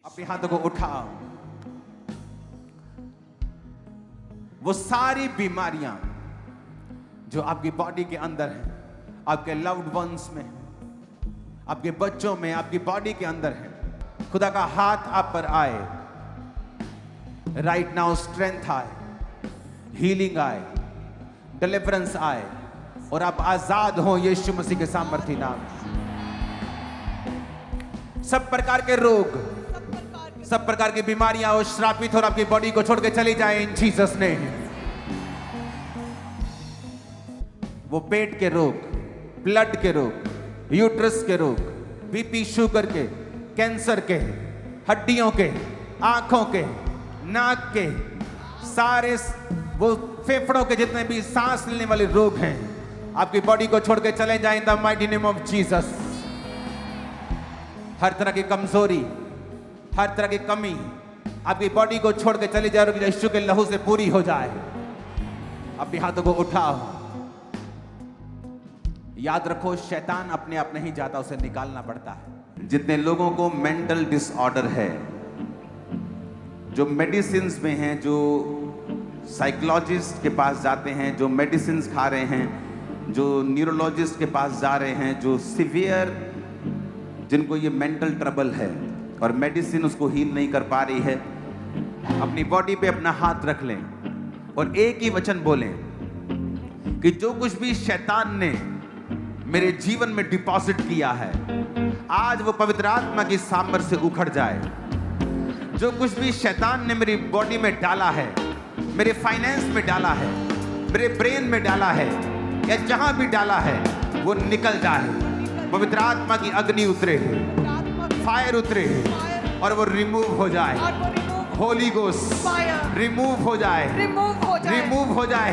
अपने हाथों को उठाओ। वो सारी बीमारियां जो आपकी बॉडी के अंदर है, आपके लव्ड वंस में, आपके बच्चों में, आपकी बॉडी के अंदर है, खुदा का हाथ आप पर आए। राइट नाउ स्ट्रेंथ आए, हीलिंग आए, डिलीवरेंस आए और आप आजाद हो यीशु मसीह के सामर्थी नाम। सब प्रकार के रोग, सब प्रकार की बीमारियां और श्रापित और आपकी बॉडी को छोड़ के चली जाए इन जीसस ने। वो पेट के रोग, ब्लड के रोग, यूट्रस के रोग, बीपी, शुगर के, कैंसर के, हड्डियों के, आंखों के, नाक के, सारे वो फेफड़ों के जितने भी सांस लेने वाले रोग हैं, आपकी बॉडी को छोड़ के चले जाए in the mighty name of Jesus. हर तरह की कमजोरी, हर तरह की कमी आपकी बॉडी को छोड़ के चली जाए और यीशु के लहू से पूरी हो जाए। अपने हाथों को उठाओ। याद रखो, शैतान अपने आप नहीं जाता, उसे निकालना पड़ता है। जितने लोगों को मेंटल डिसऑर्डर है, जो मेडिसिन में हैं, जो साइकोलॉजिस्ट के पास जाते हैं, जो मेडिसिन खा रहे हैं, जो न्यूरोलॉजिस्ट के पास जा रहे हैं, जो सीवियर, जिनको ये मेंटल ट्रबल है और मेडिसिन उसको हील नहीं कर पा रही है, अपनी बॉडी पे अपना हाथ रख लें और एक ही वचन बोलें कि जो कुछ भी शैतान ने मेरे जीवन में डिपॉजिट किया है, आज वो पवित्र आत्मा की सामर्थ से उखड़ जाए। जो कुछ भी शैतान ने मेरी बॉडी में डाला है, मेरे फाइनेंस में डाला है, मेरे ब्रेन में डाला है, या जहां भी डाला है, वो निकल जाए। पवित्र आत्मा की अग्नि उतरे, फायर उतरे और वो रिमूव हो जाए। होली गोस्ट रिमूव हो जाए, रिमूव हो जाए, रिमूव हो जाए,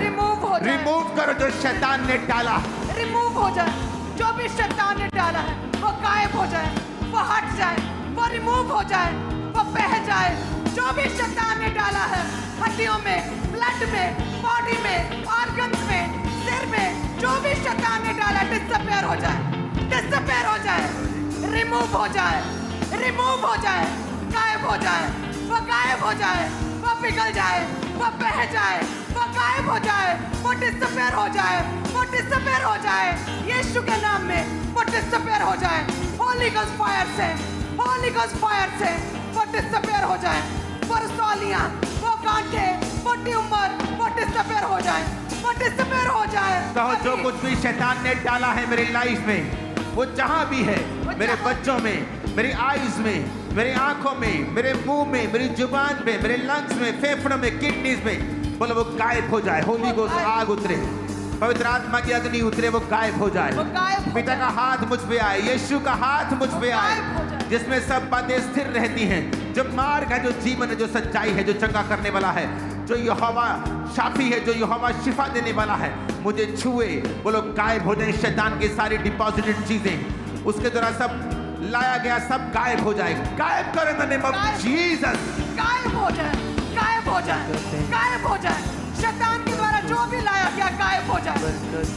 रिमूव करो जो शैतान ने डाला, रिमूव हो जाए। जो भी शैतान ने डाला है वो गायब हो जाए, वो हट जाए, वो रिमूव हो जाए, वो बह जाए। जो भी शैतान ने डाला है हड्डियों में, ब्लड में, बॉडी में, ऑर्गन्स में, सिर में, जो भी शैतान ने डाला डिसअपीयर हो जाए, डिसअपीयर हो जाए, रिमूव हो जाए, रिमूव हो जाए, गायब हो जाए, वो गायब हो जाए, वो पिघल जाए, वो बह जाए, वो गायब हो जाए, वो डिसअपीयर हो जाए, वो डिसअपीयर हो जाए। यीशु के नाम में वो डिसअपीयर हो जाए। होली गोस्ट फायर से, होली गोस्ट फायर से वो डिसअपीयर हो जाए। वो रसौलियां, वो कांटे, वो ट्यूमर, वो डिसअपीयर हो जाए, वो डिसअपीयर हो जाए। कहो, जो कुछ भी शैतान ने डाला है मेरी लाइफ में, वो जहां भी है, मेरे बच्चों में, मेरी आईज में, मेरी आंखों में, मेरे मुंह में, मेरी जुबान में, मेरे लंग्स में, फेफड़ों में, किडनीज में, बोलो वो गायब हो जाए। होली गोस्ट आग उतरे, पवित्र आत्मा की अग्नि उतरे, वो गायब हो जाए। पिता का हाथ मुझ पे आए, यीशु का हाथ मुझ पे आए, जिसमें सब बातें स्थिर रहती हैं। जो मार्ग है, जो जीवन है, जो सच्चाई है, जो चंगा करने वाला है, जो यहोवा शाफी है, जो यहोवा शिफा देने वाला है, मुझे छुए, बोलो गायब हो जाए। शैतान की सारी डिपॉजिटेड चीजें, उसके द्वारा सब लाया गया, सब गायब हो जाए। गायब करो in the name of Jesus. गायब हो जाए, गायब हो जाए, गायब हो जाए। शैतान के द्वारा जो भी लाया गया गायब हो जाए।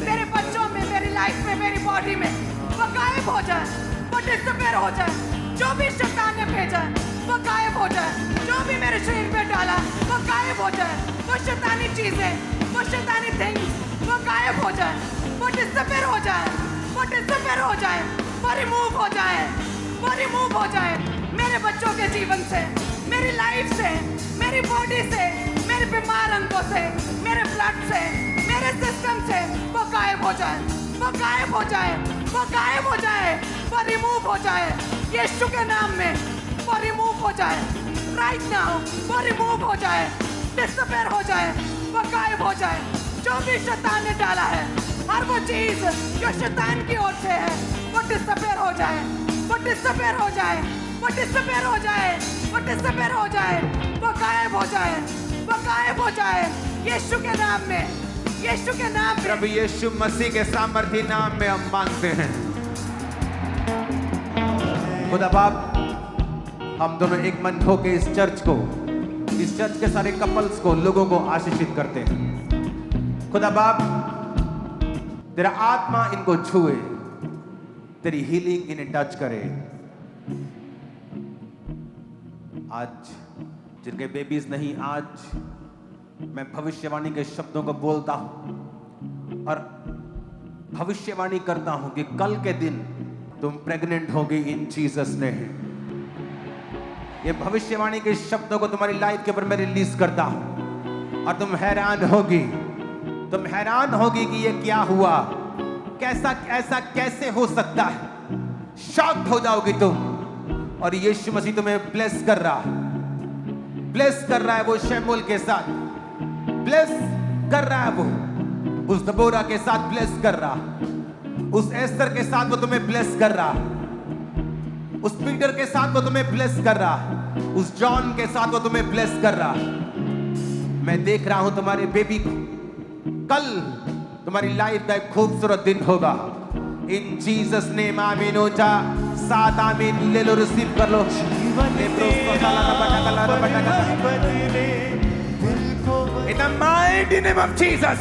मेरे बच्चों में, मेरी लाइफ में, मेरी बॉडी में, वो गायब हो जाए, वो डिसअपीयर हो जाए। जो भी शैतान ने भेजा है वो गायब हो जाए। जो भी मेरे शरीर पे डाला वो गायब हो जाए। वो शैतानी चीजें, वो शैतानी थिंग्स, वो गायब हो जाए, वो डिसअपीयर हो जाए, वो डिसअपीयर हो जाए, वो रिमूव हो जाए, वो रिमूव हो जाए। मेरे बच्चों के जीवन से, मेरी लाइफ से, मेरी बॉडी से, मेरे बीमार अंगों से, मेरे ब्लड से, मेरे सिस्टम से, वो गायब हो जाए, वो गायब हो जाए, वो गायब हो जाए, वो रिमूव हो जाए। यीशु के नाम में वो रिमूव हो जाए। राइट नाउ वो रिमूव हो जाए, डिसअपीयर हो जाए, वो गायब हो जाए। जो भी शैतान ने डाला है, हर वो चीज जो शैतान की ओर से है, वो डिसअपीयर हो जाए, वो डिसअपीयर हो जाए, वो डिसअपीयर हो जाए, वो डिसअपीयर हो जाए, वो गायब हो जाए, वो गायब हो जाए। यीशु के नाम में, यीशु के नाम में, प्रभु यीशु मसीह के सामर्थी नाम में हम मांगते हैं। खुदा बाप, हम दोनों एक मन होकर इस चर्च को, इस चर्च के सारे कपल्स को, लोगों को आशीषित करते हैं। खुदा बाप, तेरा आत्मा इनको छुए, तेरी हीलिंग इन्हें टच करे। आज जिनके बेबीज नहीं, आज मैं भविष्यवाणी के शब्दों को बोलता हूं और भविष्यवाणी करता हूं कि कल के दिन तुम प्रेग्नेंट होगी इन जीसस नेम। ये भविष्यवाणी के शब्दों को तुम्हारी लाइफ के ऊपर मैं रिलीज करता हूं और तुम हैरान होगी कि ये क्या हुआ, कैसा ऐसा कैसे हो सकता है। शॉक्ड हो जाओगी तुम। और यीशु मसीह तुम्हें ब्लेस कर रहा है वो शमूएल के साथ ब्लेस कर रहा है, वो उस दबोरा के साथ ब्लेस कर रहा, उस एस्तर के साथ वो तुम्हें ब्लेस कर रहा, उस पीटर के साथ वो तुम्हें ब्लेस कर रहा, उस जॉन के साथ वो तुम्हें ब्लेस कर रहा। मैं देख रहा हूं तुम्हारे बेबी को, कल तुम्हारी लाइफ का एक खूबसूरत दिन होगा इन जीसस नेम। आमीन। ऊंचा 7 आमीन ले लो, रिसीव कर लो। In the mighty name of Jesus,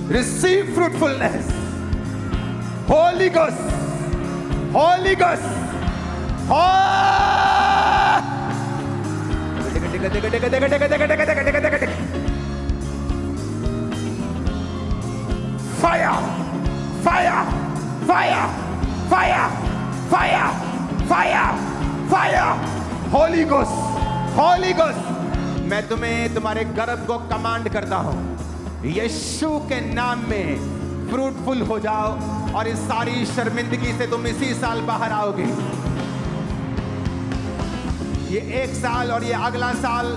receive fruitfulness. Holy Ghost, Holy Ghost, fire, fire, fire, fire, fire, fire, fire, Holy Ghost, Holy Ghost. मैं तुम्हें तुम्हारे गर्भ को कमांड करता हूं, यीशु के नाम में फ्रूटफुल हो जाओ और इस सारी शर्मिंदगी से तुम इसी साल बाहर आओगे। ये 1 साल और ये अगला साल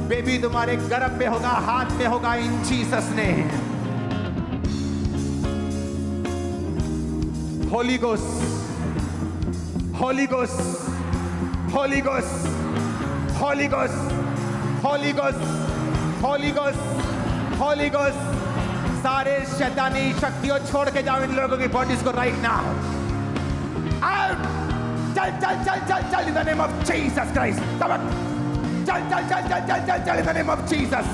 बेबी तुम्हारे गर्भ में होगा, हाथ में होगा इन जीसस ने। Holi ghost, holy ghost, holy ghost, holy ghost, holy ghost, holy ghost, holy ghost. सारे शैतानी शक्तियों छोड़ के जाओ इन लोगों की बॉडीज को राइट नाउ। आउट! चल चल चल चल चल इन the name of Jesus Christ. चल चल चल चल चल चल चल इन the name of Jesus.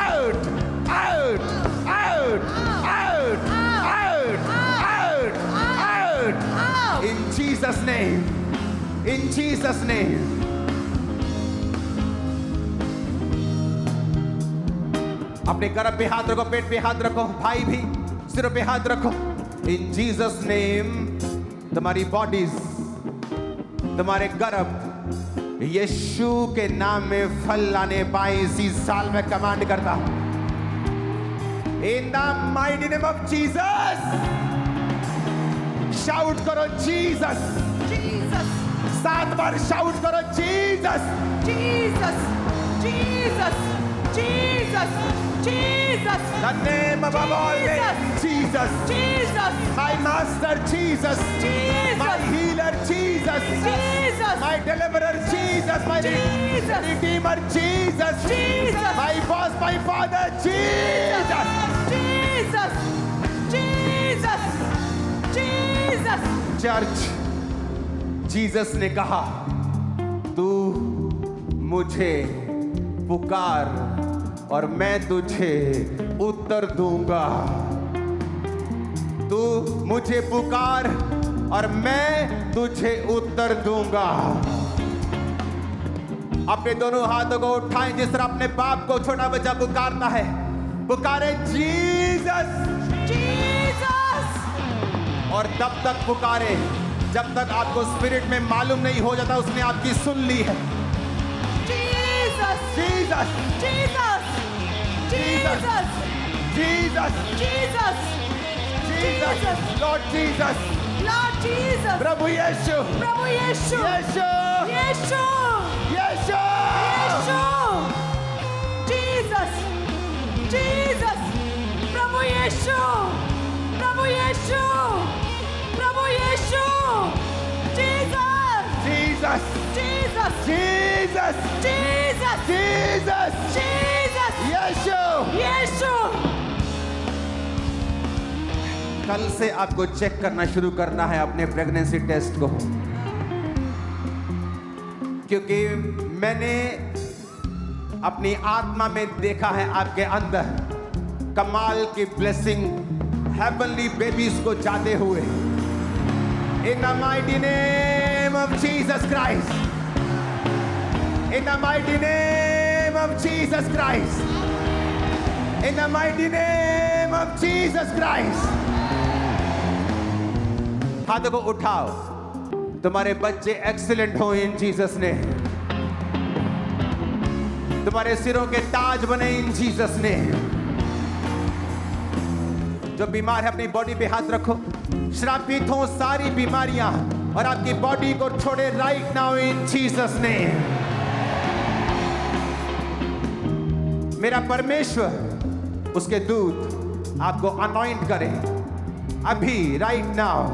Out! Out! Out! Out! Out! Out! Out! In Jesus name, in Jesus name. अपने गर्भ पे हाथ रखो, पेट पे हाथ रखो, भाई भी सिर पे हाथ रखो। इन जीसस नेम तुम्हारी बॉडीज, तुम्हारे गर्भ यीशु के नाम में फल लाने पाए इसी साल में कमांड करता हूं। इन the mighty name of Jesus. Shout करो जीसस, Jesus, 7 बार शाउट करो Jesus, Jesus, Jesus, Jesus, Jesus. the name above all names, Jesus, Jesus, my master Jesus, Jesus, my healer Jesus, Jesus, my deliverer Jesus, my Jesus, redeemer Jesus, Jesus, my boss, my father Jesus. Jesus, Jesus, Jesus. Church, Jesus ने कहा तू मुझे पुकार और मैं तुझे उत्तर दूंगा। तू मुझे पुकार और मैं तुझे उत्तर दूंगा। अपने दोनों हाथों को उठाएं जिस तरह अपने बाप को छोटा बच्चा पुकारता है। पुकारे जीसस, Jesus, और तब तक पुकारे जब तक आपको स्पिरिट में मालूम नहीं हो जाता उसने आपकी सुन ली है। Jesus, Jesus, Jesus, Jesus, Jesus, Jesus, Jesus, Lord Jesus, Lord Jesus, प्रभु यीशु, Prabhu Yeshu, यीशु, Yeshu, यीशु, Yeshu, Jesus, Jesus, Prabhu Yeshu, Prabhu Yeshu, Prabhu Yeshu, Jesus, Jesus, Jesus, Jesus, Jesus, Jesus, Jesus, यीशु। Yeshu. कल से आपको check करना शुरू करना है अपने pregnancy test को, क्योंकि मैंने अपनी आत्मा में देखा है आपके अंदर कमाल की ब्लेसिंग हेवनली बेबीज को जाते हुए। In the mighty name of Jesus Christ, In the mighty name of Jesus Christ. In the mighty name of Jesus Christ. हाथों को उठाओ. तुम्हारे बच्चे एक्सीलेंट हो इन जीसस ने. तुम्हारे सिरों के ताज बने इन जीसस ने. जो बीमार है अपनी बॉडी पे हाथ रखो. श्रापित हो सारी बीमारियां और आपकी बॉडी को छोड़े राइट नाउ इन जीसस ने. मेरा परमेश्वर उसके दूत आपको अनॉइंट करे अभी राइट नाउ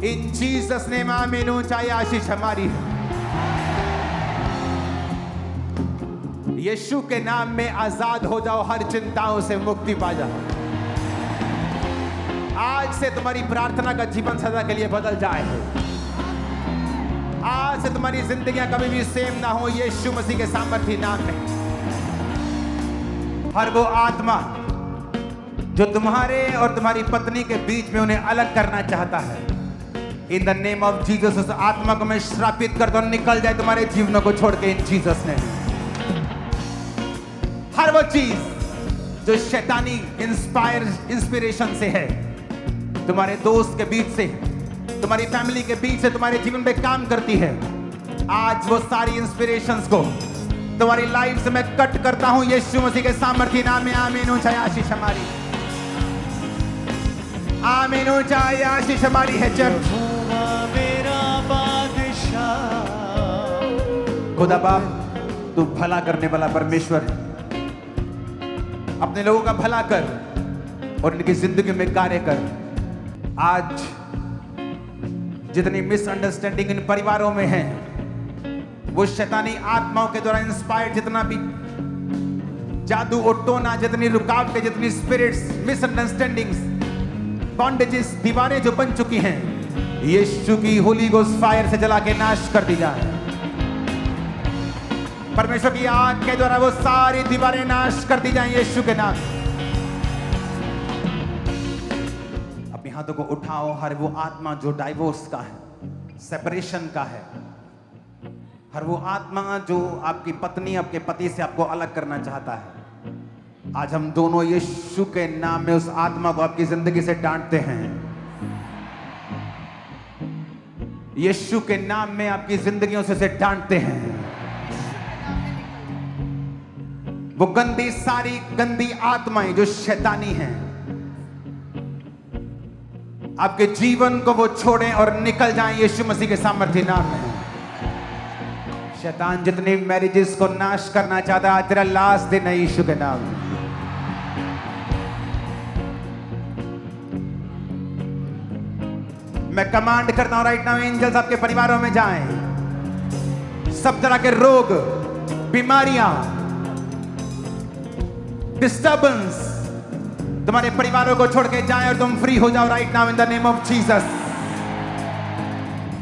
इन जीसस ने. आमीन. ऊंचाई आशीष हमारी है. यीशु के नाम में आजाद हो जाओ. हर चिंताओं से मुक्ति पा जाओ. आज से तुम्हारी प्रार्थना का जीवन सदा के लिए बदल जाए. आज से तुम्हारी जिंदगियां कभी भी सेम ना हो यीशु मसीह के सामर्थी नाम में. हर वो आत्मा जो तुम्हारे और तुम्हारी पत्नी के बीच में उन्हें अलग करना चाहता है, इन द नेम ऑफ जीसस उस आत्मा को मैं श्रापित कर दूं. निकल जाए तुम्हारे जीवनों को छोड़ के इन जीसस ने. हर वो चीज जो शैतानी इंस्पिरेशन से है, तुम्हारे दोस्त के बीच से, तुम्हारी फैमिली के बीच से तुम्हारे जीवन में काम करती है, आज वो सारी इंस्पिरेशंस को तुम्हारी लाइफ से मैं कट करता हूं यीशु मसीह के सामर्थी नाम में. आमीन. ऊंचाई आशीष हमारी. आमीन. ऊंचाई आशीष हमारी है. चर्च मेरा बादशाह. खुदा बाप तू भला करने वाला परमेश्वर है. अपने लोगों का भला कर और इनकी जिंदगी में कार्य कर. आज जितनी मिसअंडरस्टैंडिंग इन परिवारों में है, वो शैतानी आत्माओं के द्वारा इंस्पायर्ड जितना भी जादू और टोना, जितनी रुकावटें, जितनी स्पिरिट्स, मिसअंडरस्टैंडिंग्स, बॉन्डेजेस, दीवारें जो बन चुकी हैं, यीशु की होली गोस्ट फायर से जला के नाश कर दी जाए. परमेश्वर की आग के द्वारा वो सारी दीवारें नाश कर दी जाएं यीशु के नाम. अपने हाथों को उठाओ. हर वो आत्मा जो डाइवोर्स का है, सेपरेशन का है, हर वो आत्मा जो आपकी पत्नी आपके पति से आपको अलग करना चाहता है, आज हम दोनों यीशु के नाम में उस आत्मा को आपकी जिंदगी से डांटते हैं. यीशु के नाम में आपकी जिंदगियों से डांटते हैं. वो गंदी सारी गंदी आत्माएं जो शैतानी हैं, आपके जीवन को वो छोड़ें और निकल जाएं यीशु मसीह के सामर्थी नाम में. शैतान जितनी मैरिजेस को नाश करना चाहता है, तेरा लास्ट दिन है यीशु के नाम में. मैं कमांड करता हूं राइट नाउ, एंजल्स आपके परिवारों में जाएं. सब तरह के रोग, बीमारियां, डिस्टर्बेंस तुम्हारे परिवारों को छोड़ के जाएं और तुम फ्री हो जाओ right now in the name of Jesus.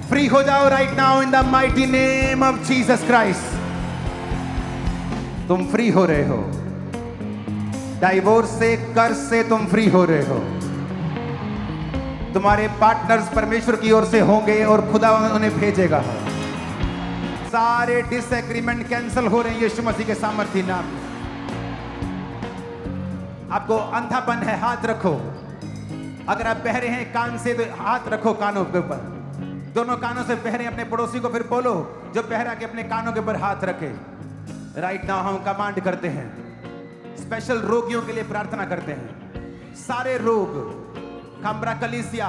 Free हो जाओ right now in the mighty name of Jesus Christ. तुम फ्री हो रहे हो. डाइवोर्स से, कर्ज से तुम फ्री हो रहे हो. तुम्हारे पार्टनर्स परमेश्वर की ओर से होंगे और खुदा उन्हें भेजेगा. सारे डिसएग्रीमेंट कैंसिल हो रहे हैं यीशु मसीह के सामर्थी नाम में. आपको अंधापन है, हाथ रखो. अगर आप बहरे हैं कान से तो हाथ रखो कानों के ऊपर. दोनों कानों से बहरे अपने पड़ोसी को फिर बोलो जो बहरा के अपने कानों के ऊपर हाथ रखे. राइट नाउ हम कमांड करते हैं, स्पेशल रोगियों के लिए प्रार्थना करते हैं. सारे रोग, खम्बरा कलीसिया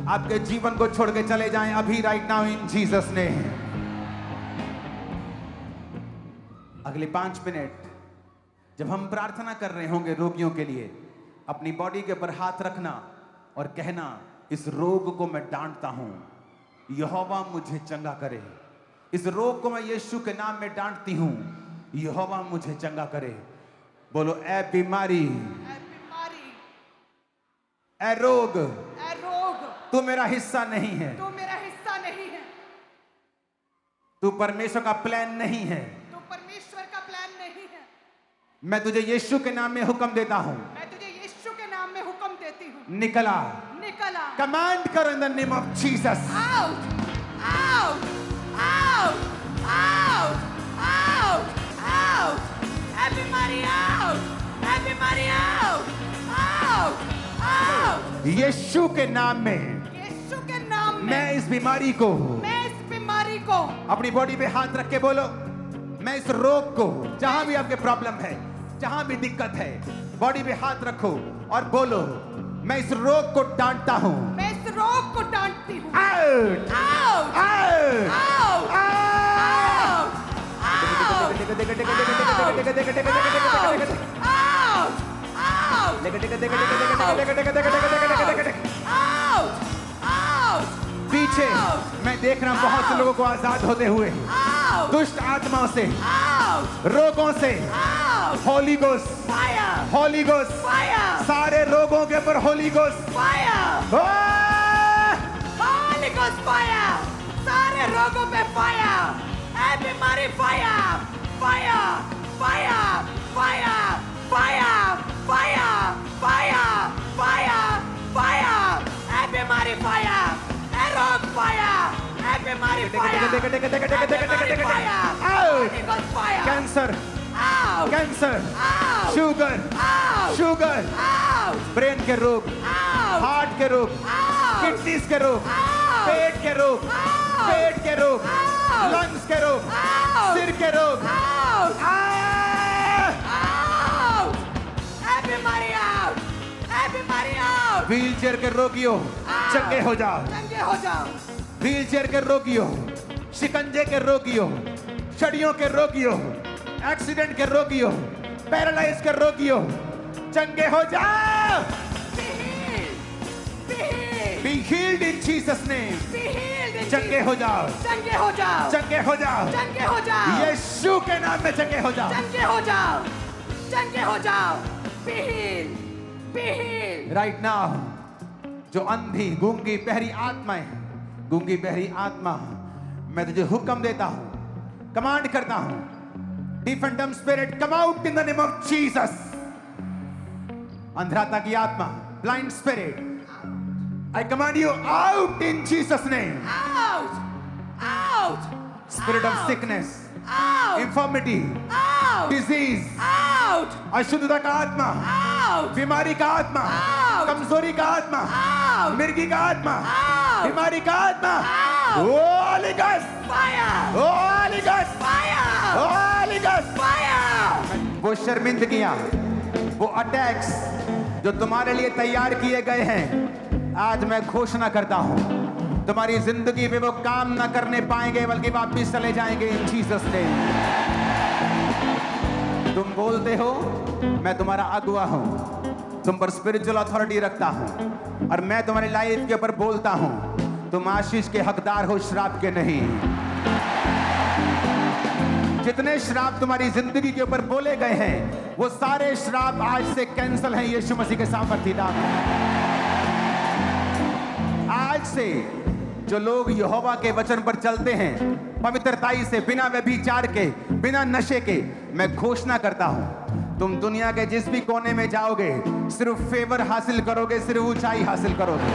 आपके जीवन को छोड़ के चले जाएं अभी राइट नाउ इन जीसस ने. अगले 5 मिनट जब हम प्रार्थना कर रहे होंगे रोगियों के लिए, अपनी बॉडी के ऊपर हाथ रखना और कहना, इस रोग को मैं डांटता हूं, यहोवा मुझे चंगा करे. इस रोग को मैं यीशु के नाम में डांटती हूं, यहोवा मुझे चंगा करे. बोलो, ए बीमारी, ए रोग, तू मेरा हिस्सा नहीं है. तू मेरा हिस्सा नहीं है. तू परमेश्वर का प्लान नहीं है. तू परमेश्वर का प्लान नहीं है. मैं तुझे यीशु के नाम में हुक्म देता हूं. मैं तुझे यीशु के नाम में हुक्म देती हूं. निकला. निकला. कमांड करो in the name of Jesus. Out, out, out, out, out. Yeshu के नाम में यीशु के नाम में मैं इस बीमारी को मैं इस बीमारी को अपनी बॉडी पे हाथ रख के बोलो, मैं इस रोग को, जहां भी आपके प्रॉब्लम है, जहां भी दिक्कत है, बॉडी पे हाथ रखो और बोलो, मैं इस रोग को डांटता हूं। मैं इस रोग को डांटती हूँ। Out out out out out पीछे मैं देख रहा हूं बहुत से लोगों को आजाद होते हुए, दुष्ट आत्माओं से, रोगों से। होली गोस्ट, होली गोस्ट, सारे रोगों के ऊपर holy ghost, holy ghost fire, सारे रोगों पे फायर, ए बीमारी fire, fire, fire, fire, fire, fire, fire, fire, fire, ए बीमारी फायर, ए रोग फायर, ए बीमारी fire, holy ghost fire, cancer, out, cancer, out, sugar, out, sugar, आउट, ब्रेन के रोग, आउट, हार्ट के रोग, आउट, किडनीज के रोग, आउट, पेट के रोग, आउट, पेट के रोग, आउट, लंग्स के रोग, आउट, सिर के रोग, आउट, आउट, आउट, ए बीमारी आउट, ए बीमारी आउट, व्हील चेयर के रोगियों चंगे हो जाओ, चंगे हो जाओ, व्हील चेयर के रोगियों, शिकंजे के रोगियों, छड़ियों के रोगियों, एक्सीडेंट के रोगियों, पैरालाइज के रोगियों, चंगे हो जाओ। be healed, be healed, Be healed in Jesus name. be healed in change Jesus- हो जाओ, चंगे हो जाओ, चंगे हो जाओ, चंगे हो जाओ, यीशु के नाम में चंगे हो जाओ। चंगे हो जाओ, चंगे हो जाओ, be healed, be healed, right now जो अंधी, गूंगी, बहरी आत्माएं, गूंगी बहरी आत्मा, मैं तुझे हुक्म देता हूं, कमांड करता हूं, deaf and dumb spirit come out in the name of Jesus. अंधराता की आत्मा, blind spirit, I command you out in Jesus name. out, out, spirit of out, sickness, out, infirmity, out, disease, out, अशुद्धता का आत्मा, out, बीमारी का आत्मा, Out. कमजोरी का आत्मा, out, मिर्गी का आत्मा, Out. बीमारी का आत्मा, Out. Holi ghost, fire, Holi ghost, fire, Holi ghost. fire, वो शर्मिंदगियां, वो अटैक्स जो तुम्हारे लिए तैयार किए गए हैं, आज मैं घोषणा करता हूं, तुम्हारी जिंदगी में वो काम ना करने पाएंगे, बल्कि वापिस चले जाएंगे इन जीसस नेम। तुम बोलते हो मैं तुम्हारा अगुआ हूं, तुम पर स्पिरिचुअल अथॉरिटी रखता हूं, और मैं तुम्हारी लाइफ के ऊपर बोलता हूं, तुम आशीष के हकदार हो, श्राप के नहीं। जितने श्राप तुम्हारी जिंदगी के ऊपर बोले गए हैं, वो सारे श्राप आज से कैंसिल हैं यीशु मसीह के सामर्थ्य नाम में। आज से जो लोग यहोवा के वचन पर चलते हैं, पवित्रताई से, बिना व्यभिचार के, बिना नशे के, मैं घोषणा करता हूं, तुम दुनिया के जिस भी कोने में जाओगे, सिर्फ फेवर हासिल करोगे, सिर्फ ऊंचाई हासिल करोगे।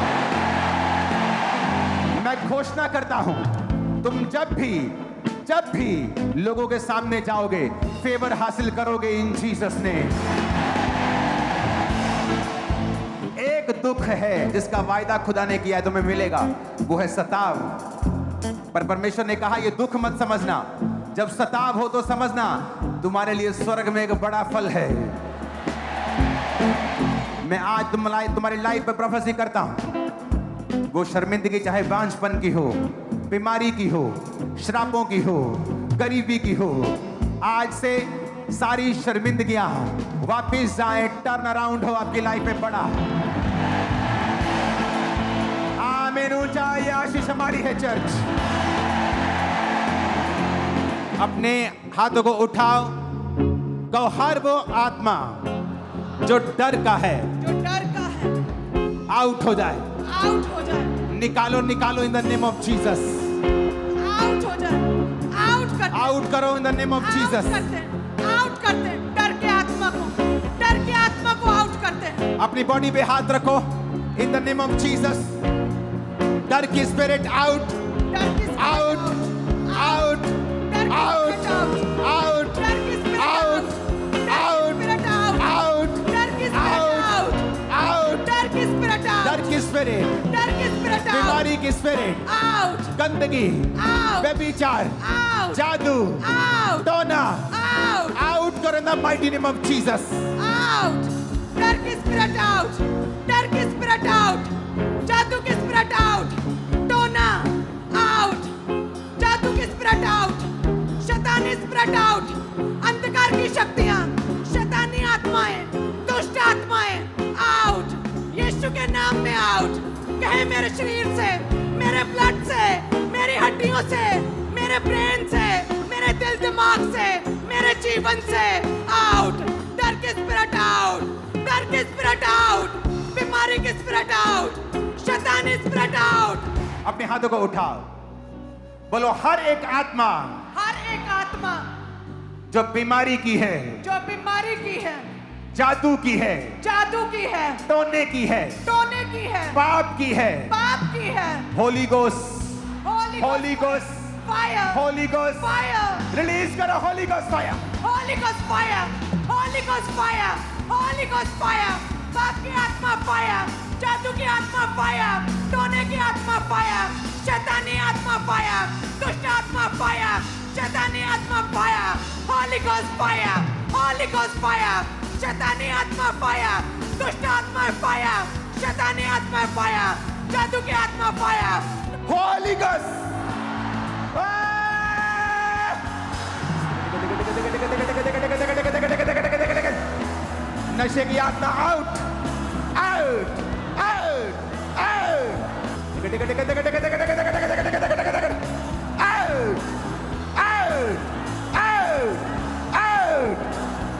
मैं घोषणा करता हूं, तुम जब भी लोगों के सामने जाओगे, फेवर हासिल करोगे इन जीसस ने। एक दुख है जिसका वायदा खुदा ने किया है तुम्हें मिलेगा, वो है सताव। पर परमेश्वर ने कहा ये दुख मत समझना, जब सताव हो तो समझना तुम्हारे लिए स्वर्ग में एक बड़ा फल है। मैं आज तुम्हारी लाइफ पे प्रोफेसी करता हूं, वो शर्मिंदगी चाहे बांझपन की हो, बीमारी की हो, श्रापों की हो, गरीबी की हो, आज से सारी शर्मिंदगियां वापिस जाए, टर्न अराउंड हो आपकी लाइफ में बड़ा। आमीन। ऊंचा ये आशीष हमारी है चर्च। अपने हाथों को उठाओ, कहो हर वो आत्मा जो डर का है, जो डर का है, आउट हो जाए, आउट हो जाए, निकालो निकालो इन the name of Jesus. Out हो जाए, आउट कर, आउट करो in the name of Jesus. Out करते हैं डर के आत्मा को आउट करते हैं। अपनी बॉडी पे हाथ रखो इन द नेम ऑफ जीसस। डर की स्पिरिट आउट, डर की spirit आउट, आउट, डर की आउट, spirit out, आउट, डर की spirit आउट, out, आउट, डर की spirit out, आउट, डर की spirit आउट, out, आउट, डर की spirit out, डर की स्पिरिट, out, गंदगी, out, व्यभिचार, out, जादू, out, टोना, out, आउट करो in the mighty name of Jesus. out, डर की स्पिरिट आउट, डर की स्पिरिट आउट, जादू की स्पिरिट आउट, टोना आउट, जादू की स्पिरिट आउट, शैतानी स्पिरिट आउट, अंधकार की शक्तियां, शैतानी आत्माएं, दुष्ट आत्माएं आउट, यीशु के नाम में आउट। कहे मेरे शरीर से, मेरे ब्लड से, मेरी हड्डियों से, मेरे ब्रेन से, मेरे दिल दिमाग से, मेरे जीवन से आउट, डर की स्पिरिट आउट, डर की स्पिरिट आउट, बीमारी की स्पिरिट आउट, शैतानी स्पिरिट आउट। अपने हाथों को उठाओ, बोलो हर एक आत्मा हर एक आत्मा जो बीमारी की है, जो बीमारी की है, जादू की है, जादू की है, टोने की है, टोने की है, पाप की है, पाप की है, holy ghost, holy ghost, fire, holy ghost, fire, release करो holy ghost fire. Holy ghost fire, holy ghost fire, holy ghost fire, पाप की आत्मा फायर, जादू की आत्मा फायर, टोने की आत्मा फायर, शैतानी आत्मा फायर, दुष्ट आत्मा फायर, शैतानी आत्मा fire, holy ghost fire, holy ghost fire, शैतानी आत्मा फायर, दुष्ट आत्मा फायर, शैतानी आत्मा फायर, जादू की आत्मा फायर, होली गोस्ट, नशे की आत्मा आउट, आउट, आउट, आउट,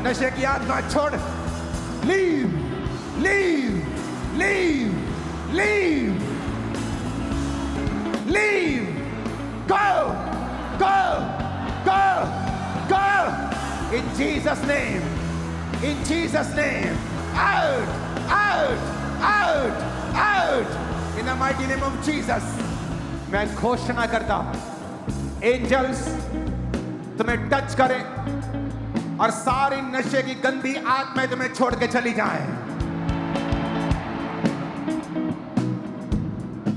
नशे की आत्मा छोड़, leave, leave, leave, leave, leave, go, go, go, go, in Jesus' name, in Jesus' name, out, out, out, out, in the mighty name of Jesus। मैं घोषणा करता हूं, एंजल्स तुम्हें टच करें और सारी नशे की गंदी आत्माएं तुम्हें छोड़ के चली जाएं।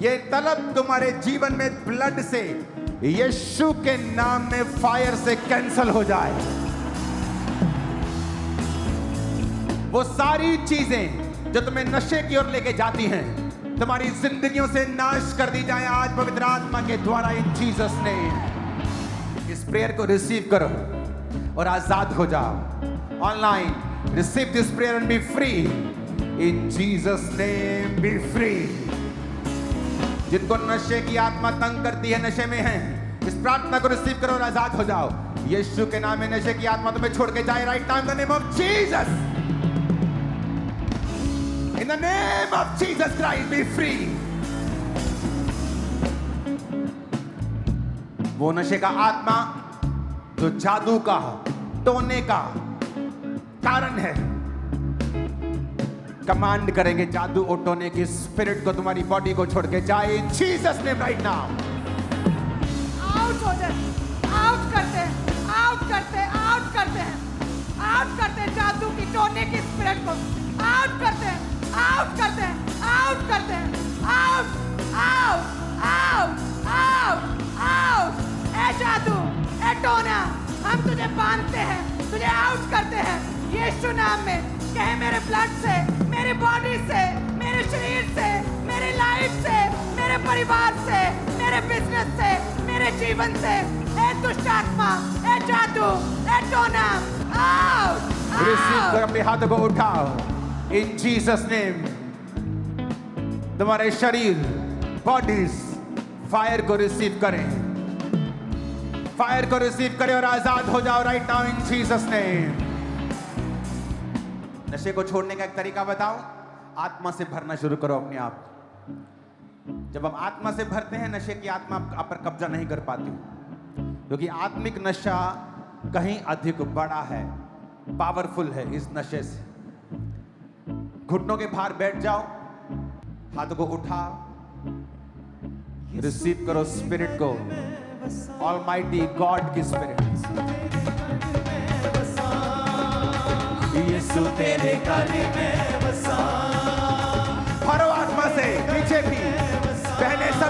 ये तलब तुम्हारे जीवन में ब्लड से, यीशु के नाम में फायर से कैंसल हो जाए। वो सारी चीजें जो तुम्हें नशे की ओर लेके जाती हैं, तुम्हारी जिंदगियों से नाश कर दी जाए आज पवित्र आत्मा के द्वारा, इन जीसस नेम। इस प्रेयर को रिसीव करो और आजाद हो जाओ। Online receive this prayer and B free in Jesus name, B free. जिनको नशे की आत्मा तंग करती है, नशे में है, इस प्रार्थना को रिसीव करो और आजाद हो जाओ। यीशु के नाम में नशे की आत्मा तुम्हें छोड़ के जाए right now in the name of Jesus. In the name of Jesus Christ, be free. वो नशे का आत्मा जो जादू का, टोने का कारण है, कमांड करेंगे जादू और टोने की स्पिरिट को तुम्हारी बॉडी को छोड़ के जाए इन Jesus name right now. Out हो जाए, आउट करते हैं, आउट करते हैं, आउट करते हैं, आउट करते हैं जादू की, टोने की स्पिरिट को आउट करते हैं, आउट करते हैं, आउट करते हैं, out, out, out, out, out. ए जादू, ए टोना, हम तुझे बांधते हैं, तुझे आउट करते हैं यीशु नाम में। कहे मेरे ब्लड से, मेरी बॉडी से, मेरे शरीर से, मेरी लाइफ से, मेरे परिवार से, मेरे बिजनेस से, मेरे जीवन से, ए दुष्ट आत्मा, ए जादू, ए टोना, आउट, रिसीव कर, अपने हाथों को उठाओ इन जीसस नेम। तुम्हारे शरीर, बॉडीज फायर को रिसीव करें, फायर को रिसीव करें और आजाद हो जाओ right now in Jesus name. नशे को छोड़ने का एक तरीका बताओ, आत्मा से भरना शुरू करो अपने आप। जब हम आत्मा से भरते हैं, नशे की आत्मा आप पर कब्जा नहीं कर पाती, क्योंकि आत्मिक नशा कहीं अधिक बड़ा है, पावरफुल है। इस नशे से घुटनों के भार बैठ जाओ, हाथों को उठाओ, रिसीव करो स्पिरिट को, ऑलमाइटी गॉड की स्पिरिट। यीशु तेरे घर में बसा, भरो आत्मा से, पीछे भी बहने सब